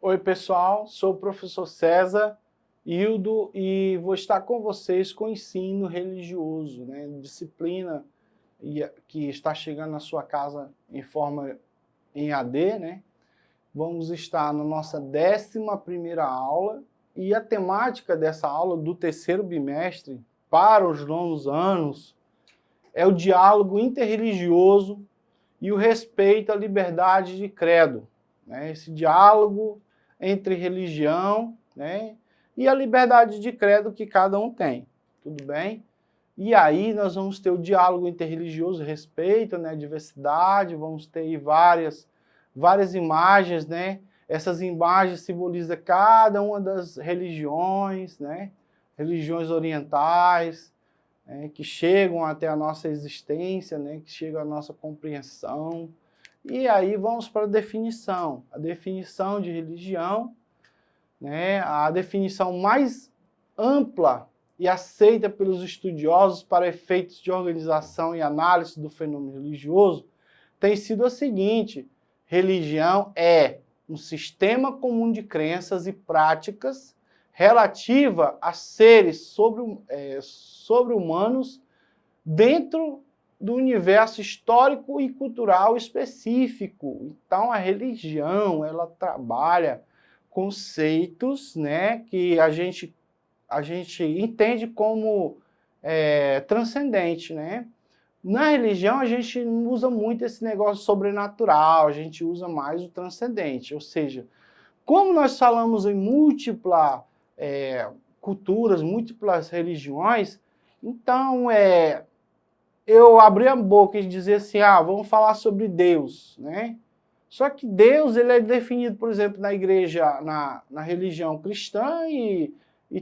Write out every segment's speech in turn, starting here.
Oi, pessoal, sou o professor César Hildo e vou estar com vocês com o ensino religioso, né? Disciplina que está chegando na sua casa em forma em AD, né? Vamos estar na nossa 11ª aula e a temática dessa aula do terceiro bimestre para os 9º anos é o diálogo interreligioso e o respeito à liberdade de credo, né? Esse diálogo entre religião, né, e a liberdade de credo que cada um tem, tudo bem? E aí nós vamos ter o diálogo interreligioso, respeito, né, diversidade, vamos ter várias imagens, né? Essas imagens simbolizam cada uma das religiões, né? Religiões orientais, né, que chegam até a nossa existência, né, que chegam à nossa compreensão. E aí vamos para a definição de religião, né, a definição mais ampla e aceita pelos estudiosos para efeitos de organização e análise do fenômeno religioso tem sido a seguinte: religião é um sistema comum de crenças e práticas relativa a seres sobre-humanos dentro do universo histórico e cultural específico. Então, a religião, ela trabalha conceitos, né, que a gente entende como transcendente, né? Na religião, a gente não usa muito esse negócio sobrenatural, a gente usa mais o transcendente. Ou seja, como nós falamos em múltiplas culturas, múltiplas religiões, então eu abri a boca e dizer assim, vamos falar sobre Deus, né? Só que Deus, ele é definido, por exemplo, na igreja, na religião cristã e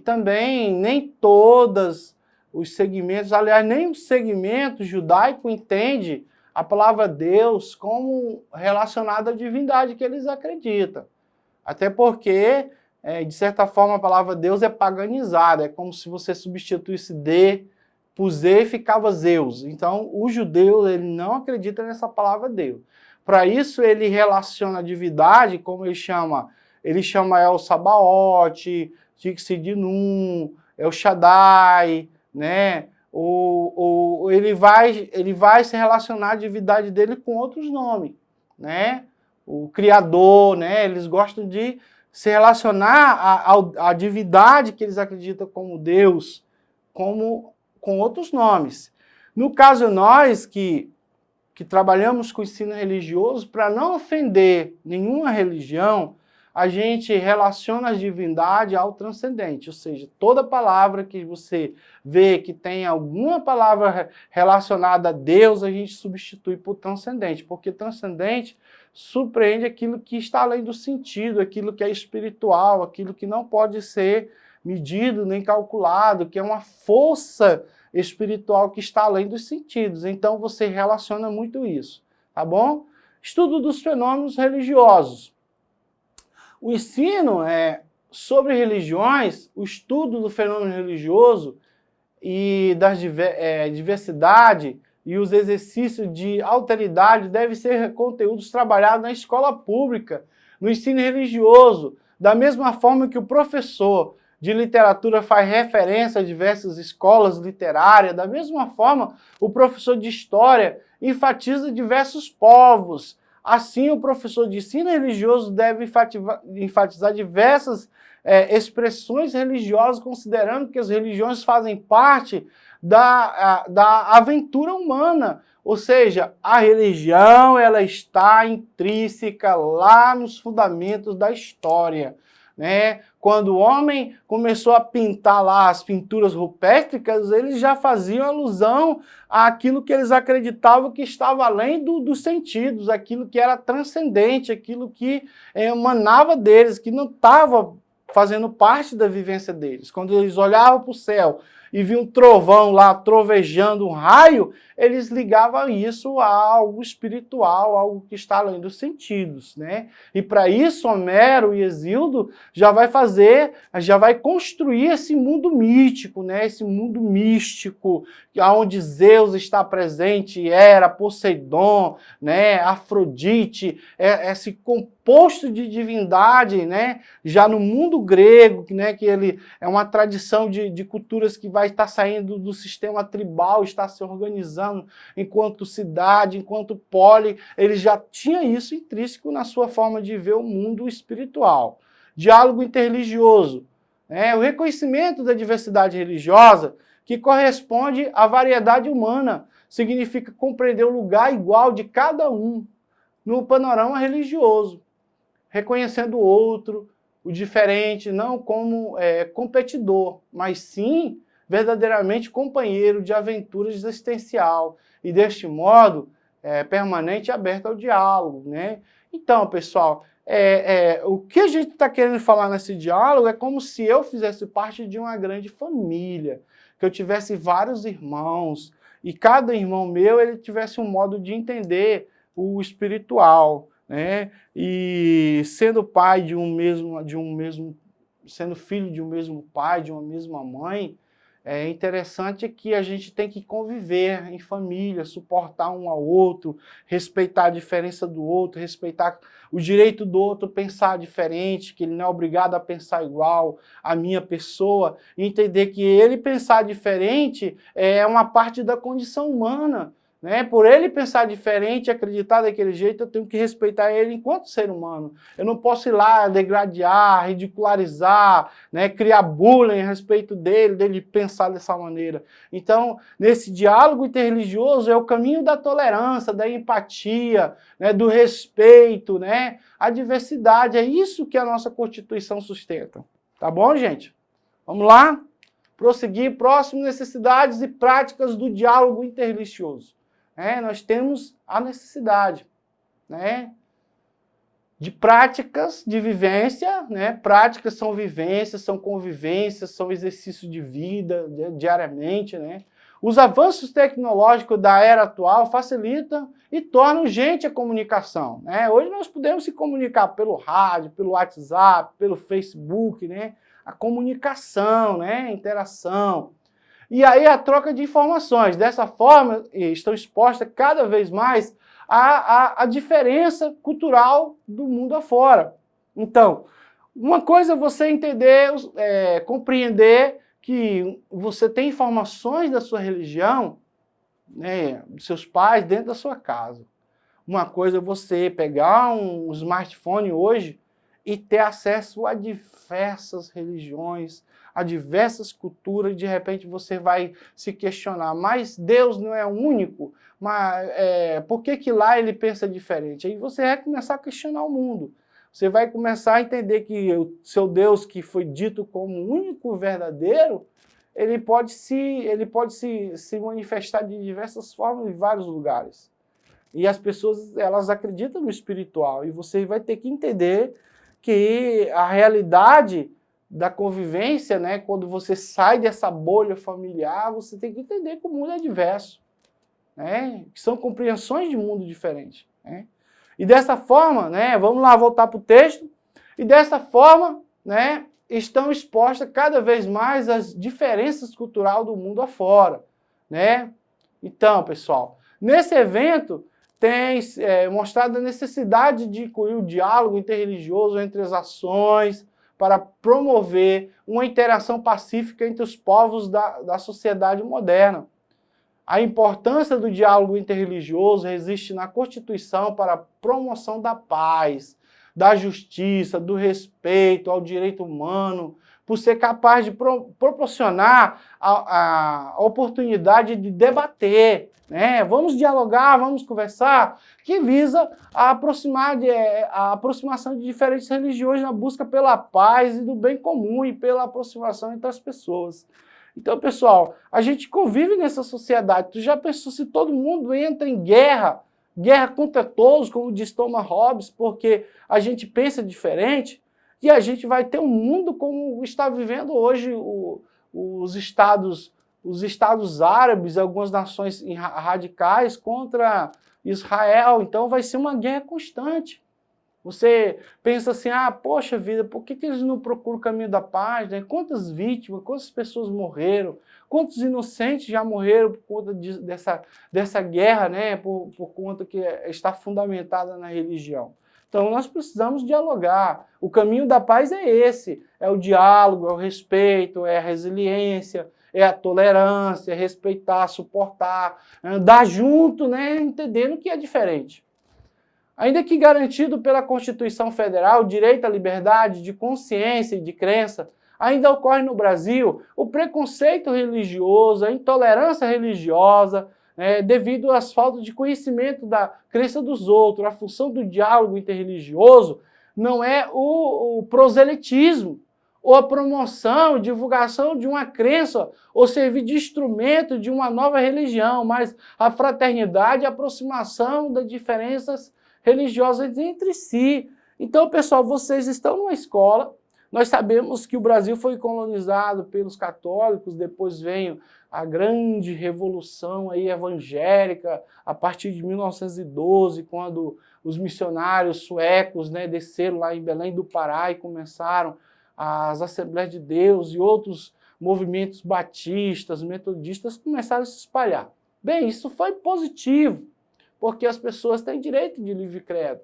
também nem todos os segmentos, aliás, nem o segmento judaico entende a palavra Deus como relacionada à divindade que eles acreditam. Até porque, de certa forma, a palavra Deus é paganizada, é como se você substituísse D por Z e ficava Zeus. Então, o judeu, ele não acredita nessa palavra Deus. Para isso, ele relaciona a divindade, como ele chama El Sabaote, Tixidinum, El Shaddai, né? Ele vai se relacionar a divindade dele com outros nomes, né? O Criador, né? Eles gostam de se relacionar à divindade que eles acreditam como Deus, com outros nomes. No caso, nós que trabalhamos com ensino religioso, para não ofender nenhuma religião, a gente relaciona a divindade ao transcendente, ou seja, toda palavra que você vê que tem alguma palavra relacionada a Deus, a gente substitui por transcendente, porque transcendente surpreende aquilo que está além do sentido, aquilo que é espiritual, aquilo que não pode ser medido nem calculado, que é uma força espiritual que está além dos sentidos. Então você relaciona muito isso, tá bom? Estudo dos fenômenos religiosos. O ensino sobre religiões, o estudo do fenômeno religioso e da diversidade e os exercícios de alteridade devem ser conteúdos trabalhados na escola pública, no ensino religioso, da mesma forma que o professor de literatura faz referência a diversas escolas literárias, da mesma forma o professor de história enfatiza diversos povos. Assim, o professor de ensino religioso deve enfatizar diversas expressões religiosas, considerando que as religiões fazem parte da aventura humana. Ou seja, a religião, ela está intrínseca lá nos fundamentos da história, né? Quando o homem começou a pintar lá as pinturas rupestres, eles já faziam alusão àquilo que eles acreditavam que estava além dos sentidos, aquilo que era transcendente, aquilo que emanava deles, que não estava fazendo parte da vivência deles. Quando eles olhavam para o céu e viam um trovão lá trovejando um raio, eles ligavam isso a algo espiritual, algo que está além dos sentidos, né? E para isso, Homero e Hesíodo já vai construir esse mundo mítico, né? Esse mundo místico, onde Zeus está presente, Hera, Poseidon, né? Afrodite, esse composto de divindade, né? Já no mundo grego, né? Que ele é uma tradição de culturas que vai estar saindo do sistema tribal, está se organizando enquanto cidade, enquanto poli, ele já tinha isso intrínseco na sua forma de ver o mundo espiritual. Diálogo interreligioso, né? O reconhecimento da diversidade religiosa que corresponde à variedade humana, significa compreender o lugar igual de cada um no panorama religioso, reconhecendo o outro, o diferente, não como competidor, mas sim verdadeiramente companheiro de aventura existencial, e deste modo permanente e aberto ao diálogo, né? Então, pessoal, o que a gente está querendo falar nesse diálogo é como se eu fizesse parte de uma grande família, que eu tivesse vários irmãos, e cada irmão meu ele tivesse um modo de entender o espiritual, né? E sendo pai sendo filho de um mesmo pai, de uma mesma mãe, é interessante que a gente tem que conviver em família, suportar um ao outro, respeitar a diferença do outro, respeitar o direito do outro pensar diferente, que ele não é obrigado a pensar igual à minha pessoa, e entender que ele pensar diferente é uma parte da condição humana, né? Por ele pensar diferente, acreditar daquele jeito, eu tenho que respeitar ele enquanto ser humano. Eu não posso ir lá degradar, ridicularizar, né? Criar bullying a respeito dele pensar dessa maneira. Então, nesse diálogo interreligioso é o caminho da tolerância, da empatia, né? Do respeito, né? A diversidade, é isso que a nossa Constituição sustenta. Tá bom, gente? Vamos lá? Prosseguir. Próximo, necessidades e práticas do diálogo interreligioso. Nós temos a necessidade, né, de práticas de vivência, né? Práticas são vivências, são convivências, são exercícios de vida diariamente, né? Os avanços tecnológicos da era atual facilitam e tornam urgente a comunicação, né? Hoje nós podemos se comunicar pelo rádio, pelo WhatsApp, pelo Facebook, né? A comunicação, né? A interação. E aí a troca de informações. Dessa forma, estão expostas cada vez mais à diferença cultural do mundo afora. Então, uma coisa é você entender, compreender que você tem informações da sua religião, né, dos seus pais, dentro da sua casa. Uma coisa é você pegar um smartphone hoje e ter acesso a diversas religiões, a diversas culturas, e de repente você vai se questionar, mas Deus não é único? Mas por que lá ele pensa diferente? Aí você vai começar a questionar o mundo. Você vai começar a entender que o seu Deus, que foi dito como único verdadeiro, ele pode se manifestar de diversas formas em vários lugares. E as pessoas, elas acreditam no espiritual, e você vai ter que entender que a realidade da convivência, né, quando você sai dessa bolha familiar, você tem que entender que o mundo é diverso, né, que são compreensões de mundo diferentes, né. E dessa forma, né, vamos lá voltar para o texto, e dessa forma, né, estão expostas cada vez mais as diferenças culturais do mundo afora, né. Então, pessoal, nesse evento tem mostrado a necessidade de incluir o diálogo interreligioso entre as ações para promover uma interação pacífica entre os povos da sociedade moderna. A importância do diálogo interreligioso resiste na Constituição para a promoção da paz, da justiça, do respeito ao direito humano, por ser capaz de proporcionar a oportunidade de debater, né? Vamos dialogar, vamos conversar, que visa a aproximação de diferentes religiões na busca pela paz e do bem comum e pela aproximação entre as pessoas. Então, pessoal, a gente convive nessa sociedade. Tu já pensou se todo mundo entra em guerra contra todos, como diz Thomas Hobbes, porque a gente pensa diferente, e a gente vai ter um mundo como está vivendo hoje os estados os Estados Árabes, algumas nações radicais contra Israel. Então vai ser uma guerra constante. Você pensa assim, poxa vida, por que eles não procuram o caminho da paz? Né? Quantas vítimas, quantas pessoas morreram, quantos inocentes já morreram por conta dessa guerra, né? por conta que está fundamentada na religião. Então nós precisamos dialogar. O caminho da paz é esse, é o diálogo, é o respeito, é a resiliência, é a tolerância, é respeitar, suportar, andar junto, né? Entendendo que é diferente. Ainda que garantido pela Constituição Federal o direito à liberdade de consciência e de crença, ainda ocorre no Brasil o preconceito religioso, a intolerância religiosa, devido às faltas de conhecimento da crença dos outros. A função do diálogo interreligioso não é o proselitismo, ou a promoção, divulgação de uma crença, ou servir de instrumento de uma nova religião, mas a fraternidade e a aproximação das diferenças religiosas entre si. Então, pessoal, vocês estão numa escola, nós sabemos que o Brasil foi colonizado pelos católicos, depois veio a grande revolução aí evangélica, a partir de 1912, quando os missionários suecos, né, desceram lá em Belém do Pará e começaram as Assembleias de Deus e outros movimentos batistas, metodistas, começaram a se espalhar. Bem, isso foi positivo, porque as pessoas têm direito de livre credo.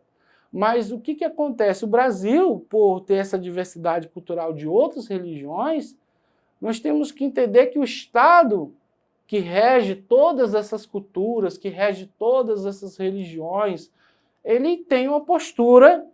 Mas o que acontece? O Brasil, por ter essa diversidade cultural de outras religiões, nós temos que entender que o Estado que rege todas essas culturas, que rege todas essas religiões, ele tem uma postura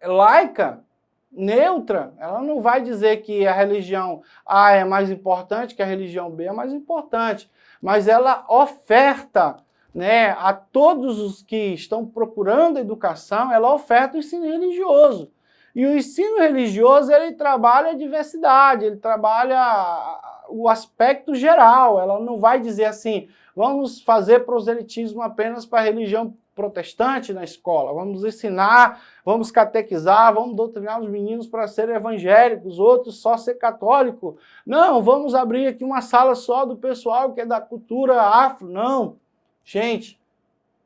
laica, neutra. Ela não vai dizer que a religião A é mais importante, que a religião B é mais importante, mas ela oferta, né, a todos os que estão procurando educação, ela oferta o ensino religioso. E o ensino religioso, ele trabalha a diversidade, ele trabalha o aspecto geral. Ela não vai dizer assim, vamos fazer proselitismo apenas para a religião protestante na escola, vamos ensinar, vamos catequizar, vamos doutrinar os meninos para serem evangélicos, outros só ser católico. Não, vamos abrir aqui uma sala só do pessoal que é da cultura afro. Não. Gente,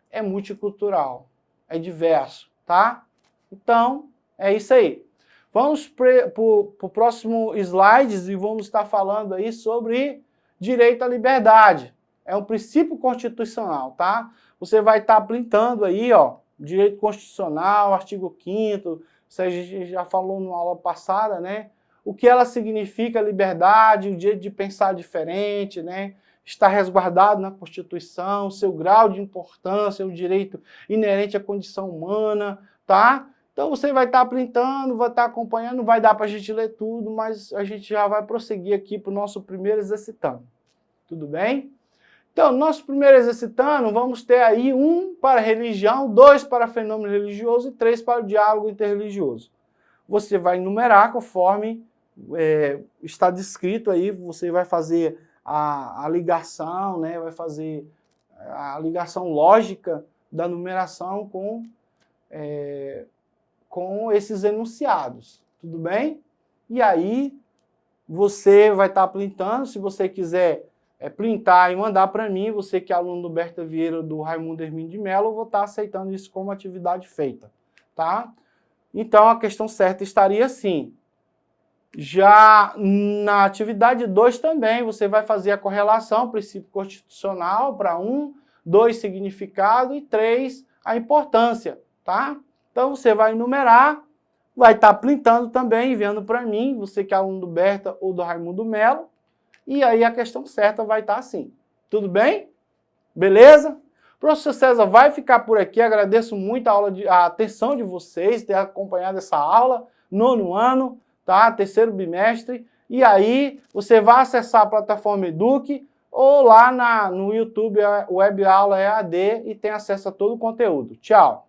é multicultural, é diverso, tá? Então, é isso aí. Vamos para o próximo slide e vamos estar falando aí sobre direito à liberdade. É um princípio constitucional, tá? Você vai estar printando aí, ó, direito constitucional, artigo 5º, isso a gente já falou na aula passada, né? O que ela significa, liberdade, o direito de pensar diferente, né? Está resguardado na Constituição, seu grau de importância, o direito inerente à condição humana, tá? Então você vai estar printando, vai estar acompanhando, não vai dar para a gente ler tudo, mas a gente já vai prosseguir aqui para o nosso primeiro exercitando. Tudo bem? Então, nosso primeiro exercitando, vamos ter aí 1 para religião, 2 para fenômeno religioso e 3 para o diálogo interreligioso. Você vai enumerar conforme está descrito aí, você vai fazer a ligação, né? Vai fazer a ligação lógica da numeração com esses enunciados, tudo bem? E aí você vai estar printando, se você quiser printar e mandar para mim, você que é aluno do Berta Vieira, do Raimundo Hermínio de Mello, eu vou estar aceitando isso como atividade feita, tá? Então a questão certa estaria assim. Já na atividade 2 também, você vai fazer a correlação, princípio constitucional para 1, 2, significado e 3, a importância, tá? Então você vai enumerar, vai estar printando também, enviando para mim, você que é aluno do Berta ou do Raimundo Mello, e aí a questão certa vai estar assim. Tudo bem? Beleza? O professor César vai ficar por aqui, agradeço muito a atenção de vocês, ter acompanhado essa aula, 9º ano, tá? 3º bimestre, e aí você vai acessar a plataforma Eduque ou lá no YouTube, Web Aula EAD, e tem acesso a todo o conteúdo. Tchau!